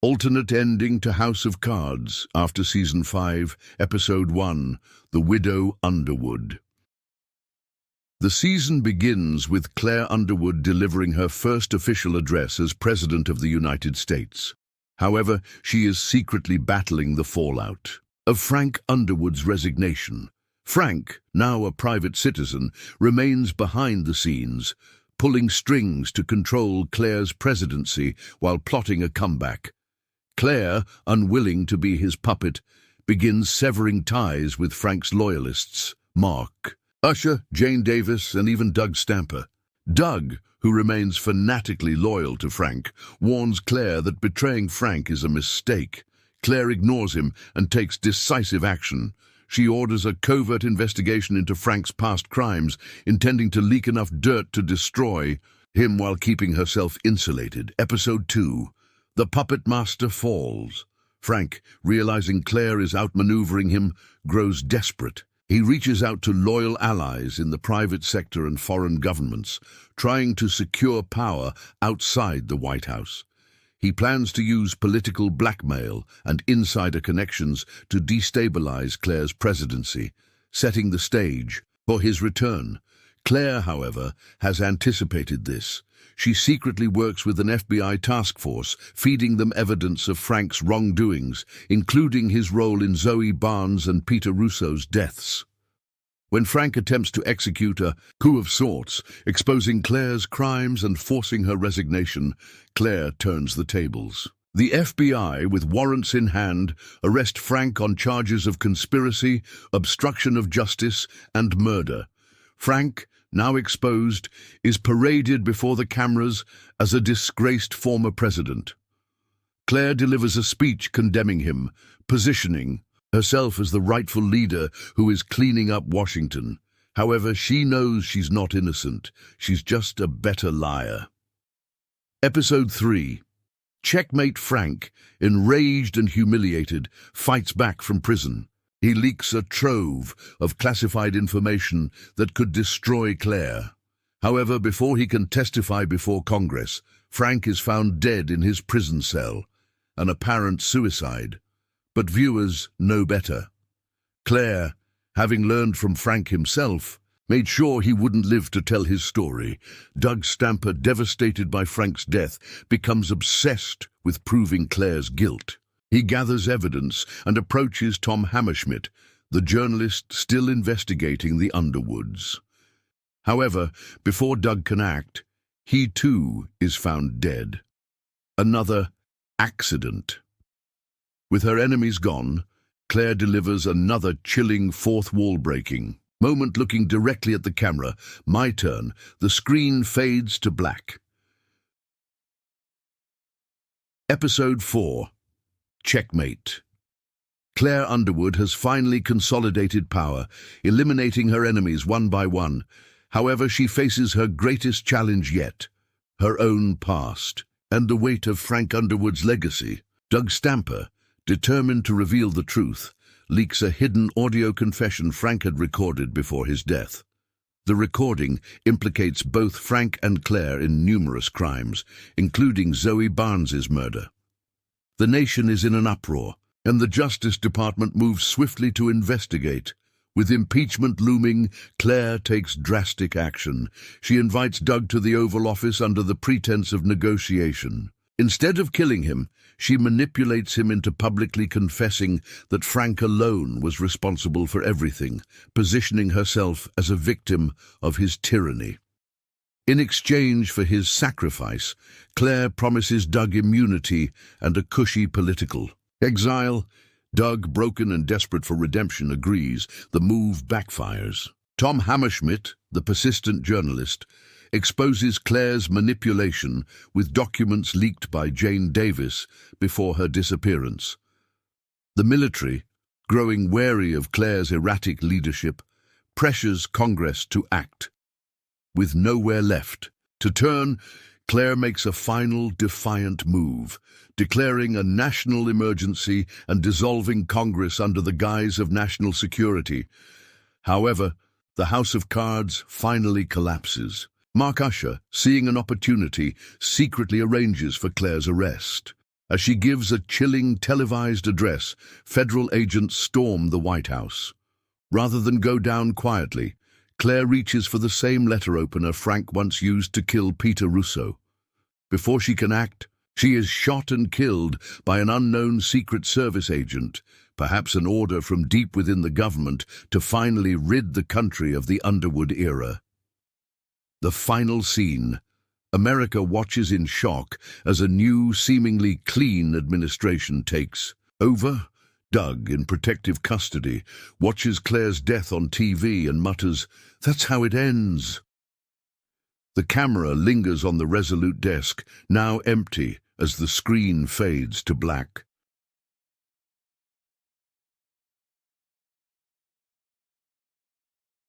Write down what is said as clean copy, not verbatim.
Alternate ending to House of Cards after Season 5, Episode 1, The Widow Underwood. The season begins with Claire Underwood delivering her first official address as President of the United States. However, she is secretly battling the fallout of Frank Underwood's resignation. Frank, now a private citizen, remains behind the scenes, pulling strings to control Claire's presidency while plotting a comeback. Claire, unwilling to be his puppet, begins severing ties with Frank's loyalists, Mark, Usher, Jane Davis, and even Doug Stamper. Doug, who remains fanatically loyal to Frank, warns Claire that betraying Frank is a mistake. Claire ignores him and takes decisive action. She orders a covert investigation into Frank's past crimes, intending to leak enough dirt to destroy him while keeping herself insulated. Episode 2. The Puppet Master falls. Frank, realizing Claire is outmaneuvering him, grows desperate. He reaches out to loyal allies in the private sector and foreign governments, trying to secure power outside the White House. He plans to use political blackmail and insider connections to destabilize Claire's presidency, setting the stage for his return. Claire, however, has anticipated this. She secretly works with an FBI task force, feeding them evidence of Frank's wrongdoings, including his role in Zoe Barnes and Peter Russo's deaths. When Frank attempts to execute a coup of sorts, exposing Claire's crimes and forcing her resignation, Claire turns the tables. The FBI, with warrants in hand, arrest Frank on charges of conspiracy, obstruction of justice, and murder. Frank, now exposed, is paraded before the cameras as a disgraced former president. Claire delivers a speech condemning him, positioning herself as the rightful leader who is cleaning up Washington. However, she knows she's not innocent. She's just a better liar. Episode 3. Checkmate. Frank, enraged and humiliated, fights back from prison. He leaks a trove of classified information that could destroy Claire. However, before he can testify before Congress, Frank is found dead in his prison cell, an apparent suicide. But viewers know better. Claire, having learned from Frank himself, made sure he wouldn't live to tell his story. Doug Stamper, devastated by Frank's death, becomes obsessed with proving Claire's guilt. He gathers evidence and approaches Tom Hammerschmidt, the journalist still investigating the Underwoods. However, before Doug can act, he too is found dead. Another accident. With her enemies gone, Claire delivers another chilling fourth wall-breaking moment. Looking directly at the camera, my turn, the screen fades to black. Episode 4. Checkmate. Claire Underwood has finally consolidated power, eliminating her enemies one by one. However, she faces her greatest challenge yet, her own past, and the weight of Frank Underwood's legacy. Doug Stamper, determined to reveal the truth, leaks a hidden audio confession Frank had recorded before his death. The recording implicates both Frank and Claire in numerous crimes, including Zoe Barnes's murder. The nation is in an uproar, and the Justice Department moves swiftly to investigate. With impeachment looming, Claire takes drastic action. She invites Doug to the Oval Office under the pretense of negotiation. Instead of killing him, she manipulates him into publicly confessing that Frank alone was responsible for everything, positioning herself as a victim of his tyranny. In exchange for his sacrifice, Claire promises Doug immunity and a cushy political exile. Doug, broken and desperate for redemption, agrees. The move backfires. Tom Hammerschmidt, the persistent journalist, exposes Claire's manipulation with documents leaked by Jane Davis before her disappearance. The military, growing wary of Claire's erratic leadership, pressures Congress to act. With nowhere left to turn, Claire makes a final defiant move, declaring a national emergency and dissolving Congress under the guise of national security. However, the House of Cards finally collapses. Mark Usher, seeing an opportunity, secretly arranges for Claire's arrest. As she gives a chilling televised address, federal agents storm the White House. Rather than go down quietly, Claire reaches for the same letter opener Frank once used to kill Peter Russo. Before she can act, she is shot and killed by an unknown Secret Service agent, perhaps an order from deep within the government to finally rid the country of the Underwood era. The final scene. America watches in shock as a new, seemingly clean administration takes over. Doug, in protective custody, watches Claire's death on TV and mutters, "That's how it ends." The camera lingers on the resolute desk, now empty, as the screen fades to black.